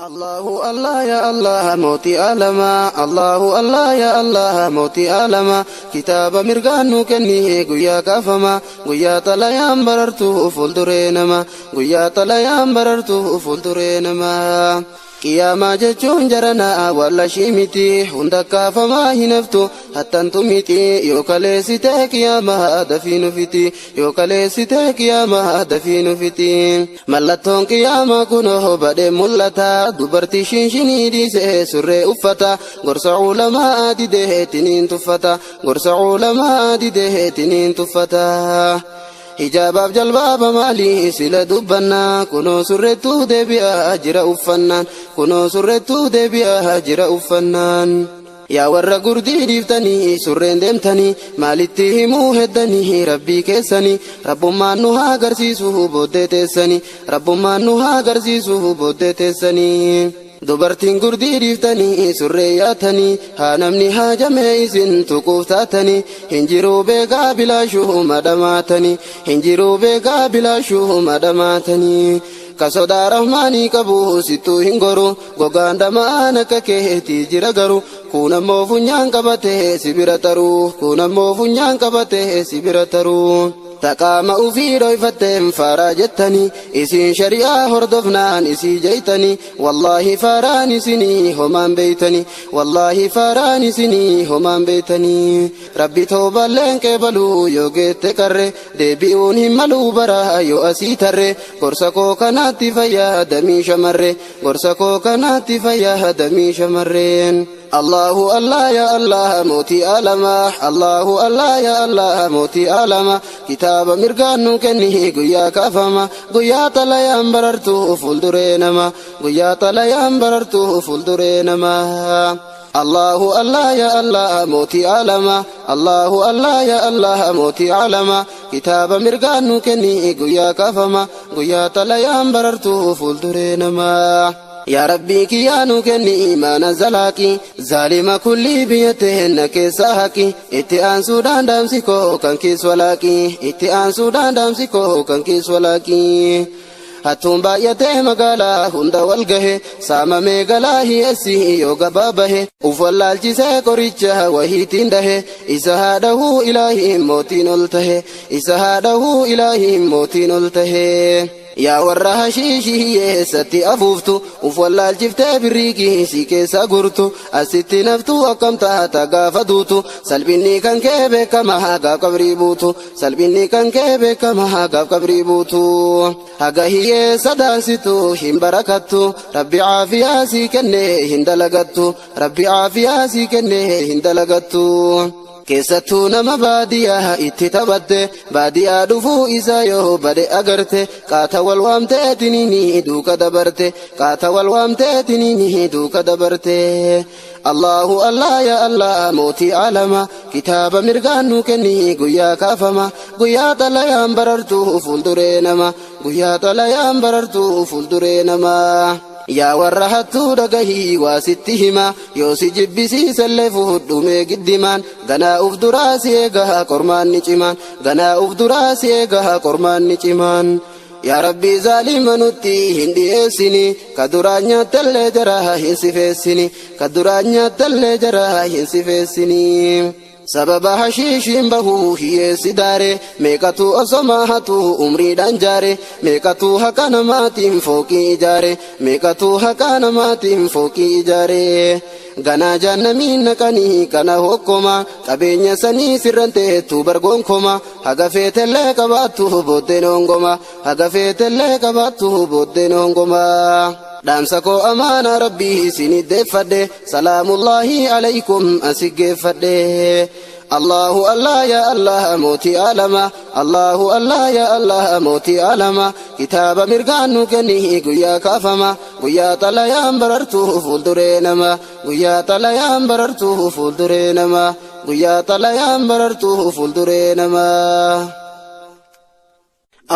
الله الله يا الله موتي alamaa الله الله يا الله موتي alamaa kitaaba mirgaan nu kenni guyyaa kafamaa guyyaa xalayaan barartuu fuulduree namaa guyyaa xalayaan barartuu fuulduree namaa قيامة جتون جرنا ولا شيمتي هندا كافما هنفتو حتى انتمتي يوكاليسيتي قيامة دفين فتي يوكاليسيتي قيامة دفين فتي ملتون قيامة كنوه بدي ملتا دبرتي شنشني دي سري أفتا غرس علماء دي دهتنين تفتا غرس علماء دي دهتنين تفتا hijaabaf jalbaaba maali sila dubbanna kunoo surreettuu deebi'aa jira uffannaan kunoo surreettuu deebi'aa jira uffannaan yaa warra gurdii dhiiftanii surreen deemtanii maalitti himuu heddanii rabbii keessanii rabbummaan nu haa agarsiisuu booddee teessanii rabbummaan nu haa agarsiisuu booddee teessanii dubartiin gurdii dhiiftanii surree yaatanii haa namni haajamee isin tuquuf taatanii hinjiruu beekaa bilaashuu madhamaatanii hinjiruu beekaa bilaashuu madhamaatanii kasodaa rahmaanii qabu sittuu hin goru gogaan dhamaan akka keetii jira garuu kun ammoo funyaan qabatee sibira taruu kun ammoo funyaan qabatee sibira taruu taqaama ufii dhoyfatteen faaraa jettanii isin shari'aa hordofnaan isii jeeytanii wallaahi faaraan isinii homaan beeytanii wallaahi faaraan isinii homaan beeytanii rabbi tooballeen qeebaluu yoo geette qarre deebi'uun hin maluu baraa yoo asii tarre gorsa koo kanaatti fayyadamii shamarre gorsa koo kanaatti fayyadamii shamarreen الله الله يا الله موتي alamaa الله الله يا الله موتي alamaa kitaaba mirgaan nu kenni guyyaa kafamaa guyyaa xalayaan barartuu fuulduree namaa guyyaa xalayaan barartuu fuulduree namaa الله الله يا الله موتي alamaa الله الله يا الله موتي alamaa kitaaba mirgaan nu kenni guyyaa kafamaa guyyaa xalayaan barartuu fuulduree namaa يا ربي كيانو كني إيمان زلاكي ظالم كل بيتهن كيساكي اتئان سودان دامسيكو كان كيس ولاكي اتئان سودان دامسيكو كان كيس ولاكي hattuun baay'atee magaalaa hunda wal gahe saamamee galaa hi'eessi yoo gabaabahe uf wallaalchisee qoricha wahiitiin dahe isa haadhahuu ilaahiin mootiin ol tahe isa haadhahuu ilaahiin mootiin ol tahe yaa warra hashiishii hiyyeessatti afuuftu uf wallaalchiftee birriikii si keessa gurtu asitti naftuu akkam taata gaafa duutu salphinni kan kee beekama gaaf qabrii buutu salphinni kan kee beekama gaaf qabrii buutu haga hiyyeessa daansitu hin barakattu rabbi caafiyaa sii kennee hin dalagattu rabbi caafiyaa sii kennee hin dalagattu keessattuu nama baadiyaa itti taphatte baadiyaa dhufuu isaa yoo bade agarte qaata wal waamteetiniini duuka dabarte qaata wal waamteetiniini duuka dabarte Allahu Allah ya Allah mooti alamaa kitaaba mirgaan nu kenni guyyaa kafamaa guyyaa xalayaan barartuu fuulduree namaa guyyaa xalayaan barartuu fuulduree namaa yaa warra hattuu dhagahii waa sitti himaa yoo si jibbisiisellee fuudhumee giddimaan ganaa uf duraa si eegaha qormaanni cimaan ganaa uf duraa si eegaha qormaanni cimaan yaa rabbii zaalima nutti hin dhiyeessini ka duraan nyaattellee jaraa hin sifeessini ka duraan nyaattellee jaraa hin sifeessini sababa hashiishiin bahuu hiyyeessi daare meeqatu osoma hatu umriidhaan jaare meeqatu haqa namaatiin fooqii ijaare meeqatu haqa namaatiin fooqii ijaare ganaa jaannamiin naqanii kana hokkoma qabeenya sanii sirranteettu bargoonkoma haga feetellee qabaattu booddeen hongoma haga feetellee qabaattu booddeen hongoma dhaamsa koo amaana rabbii isinit deeffadhe salaamullaahi alaykum asiggeeffadhe الله الله يا الله موتي alamaa الله الله يا الله موتي alamaa kitaaba mirgaan nu kenni guyyaa kafamaa guyyaa xalayaan barartuu fuulduree namaa guyyaa xalayaan barartuu fuulduree namaa guyyaa xalayaan barartuu fuulduree namaa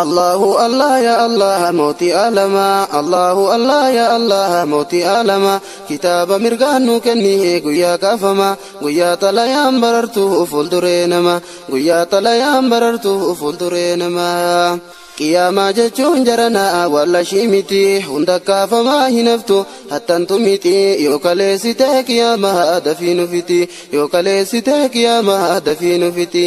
الله الله يا الله موتي alamaa الله الله يا الله موتي alamaa kitaaba mirgaan nu kenni guyyaa kafamaa guyyaa xalayaan barartuu fuulduree namaa guyyaa xalayaan barartuu fuulduree namaa qiyaamaa jechuun jaranaa walla shimiti hunda kafamaa hinaftu hattantu miti yoo kaleessite qiyaamaa dafiinu fiti yoo kaleessite qiyaamaa dafiinu fiti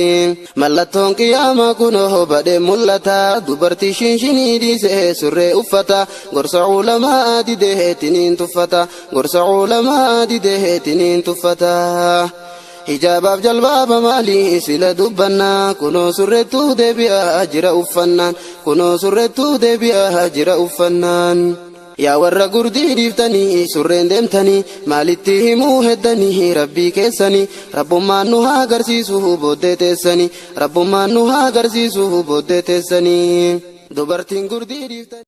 mallattoon qiyaamaa kunoo badee mul'ata dubartii shinshinii dhiisee surree uffata gorsa ulamaa didee tiniin tuffata gorsa ulamaa didee tiniin tuffata hijaabaf jalbaaba maali sila dubbanna kunoo surreettuu deebi'aa jira uffannaan kunoo surreettuu deebi'aa jira uffannaan yaa warra gurdii dhiiftanii surreen deemtanii maalitti himuu heddanii rabbii keessanii rabbummaan nu haa agarsiisuu booddee teessanii rabbummaan nu haa agarsiisuu booddee teessanii dubartiin gurdii dhiiftanii